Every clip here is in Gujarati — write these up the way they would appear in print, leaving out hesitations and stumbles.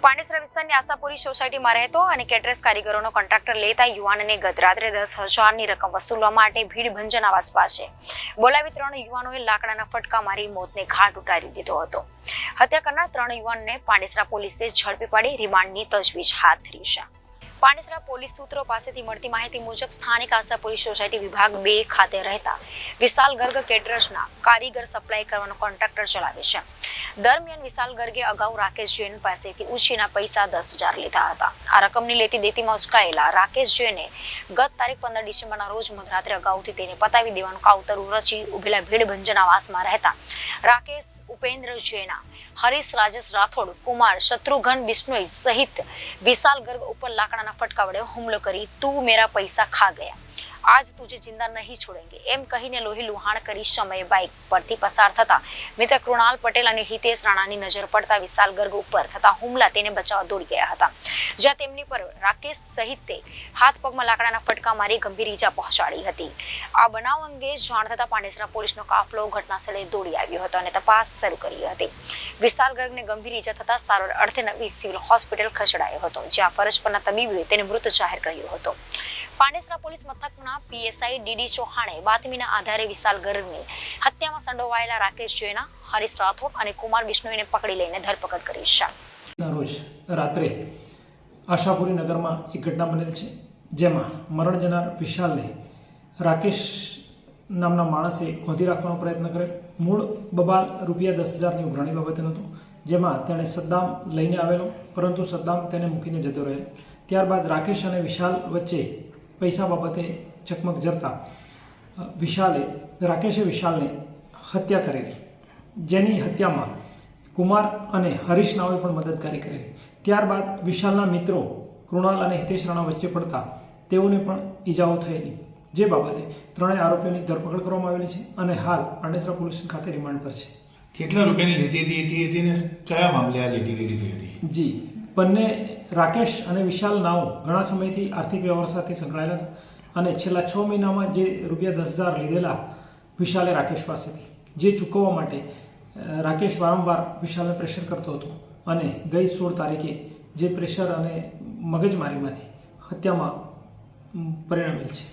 પાંડેસરા વિસ્તારની આશાપુરી સોસાયટીમાં રહેતો અને કેટરસ કારીગરોનો કોન્ટ્રાક્ટર લેતા યુવાનને ગત રાત્રે 10,000ની રકમ વસૂલવા માટે ભીડભંજન આવાસ પાસે બોલાવી 3 યુવાનોએ લાકડાના ફટકા મારી મોતને ઘાટ ઉતારી દીધો હતો. હત્યા કરનાર 3 યુવાનને પાંડેસરા પોલીસે ઝડપી પાડી રિમાન્ડની તજવીજ હાથ ધરી છે. પાંડેસરા પોલીસ સૂત્રો પાસેથી મળતી માહિતી મુજબ સ્થાનિક આશાપુરી સોસાયટી વિભાગ 2 ખાતે રહેતા વિશાલ ગર્ગ કેટરસના કારીગર સપ્લાય કરવાનો કોન્ટ્રાક્ટર ચલાવે છે. દરમિયાન વિશાલ ગર્ગે અગાઉ રાકેશ જૈન પાસેથી ઉછીના પૈસા 10,000 લીધા હતા. આ રકમની લેતી દેતીમાં ઉશ્કેરાયેલા રાકેશ જૈને ગત તારીખ 15 ડિસેમ્બરના રોજ મધરાત્રે અગાઉથી તેને પતાવી દેવાનું કાવતરું રચી ઉભેલા ભીડભંજન આવાસમાં રહેતા રાકેશ ઉપેન્દ્ર જૈના, હરીશ રાજેશ રાઠોડ, કુમાર શત્રુઘ્ન બિશ્નોઈ સહિત વિશાલ ગર્ગ ઉપર લાકડાના ફટકા વડે હુમલો કરી તું મેરા પૈસા ખા ગયા, આજ તુજે જિંદા નહીં છોડેંગે એમ કહીને લોહી લુહાણ કરી સમયે બાઇક પરથી પસાર થતા મિત્ર કૃણાલ પટેલ અને હિતેશ રાણાની નજર પડતા વિશાલ ગર્ગ ઉપર થતા હુમલા તેને બચાવવા દોડી ગયા હતા. જ્યાં તેમની પર રાકેશ સહિત હાથ પગમાં લાકડાના ફટકા મારી ગંભીર ઈજા પહોંચાડી હતી. આ બનાવ અંગે જાણ થતા પાંડેસરા પોલીસનો કાફલો ઘટના સ્થળે દોડી આવ્યો હતો અને તપાસ શરૂ કરી હતી. વિશાલ ગર્ગને ગંભીર ઈજા થતા સારવાર અર્થે નવી સિવિલ હોસ્પિટલ ખસેડાયો હતો, જ્યાં ફરજ પરના તબીબોએ તેને મૃત જાહેર કર્યો હતો. પાંડેસરા પોલીસ મથકના પીએસઆઈ ડીડી ચૌહાણે બાતમીના આધારે વિશાલ ગર્ગની હત્યામાં સંડોવાયેલા રાકેશ જૈના, હરીશ રાઠોડ અને કુમાર બિશ્નોઈને પકડી લઈને ધરપકડ કરી છે. રોજ રાત્રે આશાપુરી નગરમાં એક ઘટના બનેલ છે, જેમાં મરણ જનાર વિશાલને રાકેશ નામના માણસે ગોંધી રાખવાનો પ્રયત્ન કરેલ. મૂળ બબાલ રૂપિયા 10,000ની ઉઘરાણી બાબતનું હતું, જેમાં તેણે સદ્દામ લઈને આવેલો, પરંતુ સદ્દામ તેને મૂકીને જતો રહેલ. ત્યારબાદ રાકેશ અને વિશાલ વચ્ચે પૈસા બાબતે ચકમક જરતા રાકેશે વિશાલને હત્યા કરેલી, જેની હત્યામાં કુમાર અને હરીશ નાઓએ પણ મદદગારી કરેલી. ત્યારબાદ વિશાલના મિત્રો કૃણાલ અને હિતેશ રાણા વચ્ચે પડતા તેઓને પણ ઈજાઓ થયેલી, જે બાબતે 3 આરોપીઓની ધરપકડ કરવામાં આવેલી છે અને હાલ પાંડેસરા પોલીસ ખાતે રિમાન્ડ પર છે. કેટલા રૂપિયાની લીધી હતી ને કયા મામલે આ લીધી હતી? જી, બંને રાકેશ અને વિશાલ નાઓ ઘણા સમયથી આર્થિક વ્યવહાર સાથે સંકળાયેલા હતા અને છેલ્લા 6 મહિનામાં જે રૂપિયા 10,000 લીધેલા વિશાલે રાકેશ પાસેથી, જે ચૂકવવા માટે રાકેશ વારંવાર વિશાલને પ્રેશર કરતો હતો અને ગઈ 16 તારીખે જે પ્રેશર અને મગજમારીમાંથી હત્યામાં પરિણમેલ છે.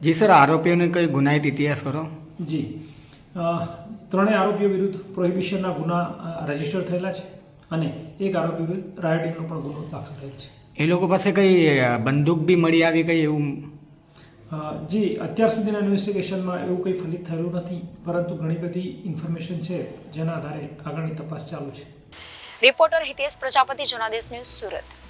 જી સર, આરોપીઓને કઈ ગુનાહિત ઇતિહાસ કરો? જી, 3 આરોપીઓ વિરુદ્ધ પ્રોહિબિશનના ગુના રજીસ્ટર થયેલા છે અને એક આરોપી વિરુદ્ધ રાયોટિંગનો પણ ગુનો દાખલ થયેલ છે. એ લોકો પાસે કઈ બંદૂક બી મળી આવી કઈ એવું? જી, અત્યાર સુધીના ઇન્વેસ્ટિગેશનમાં એવું કંઈ ફલિત થયેલું નથી, પરંતુ ઘણી બધી ઇન્ફોર્મેશન છે જેના આધારે આગળની તપાસ ચાલુ છે. Reporter Hitesh Prajapati, Janadesh news, Surat.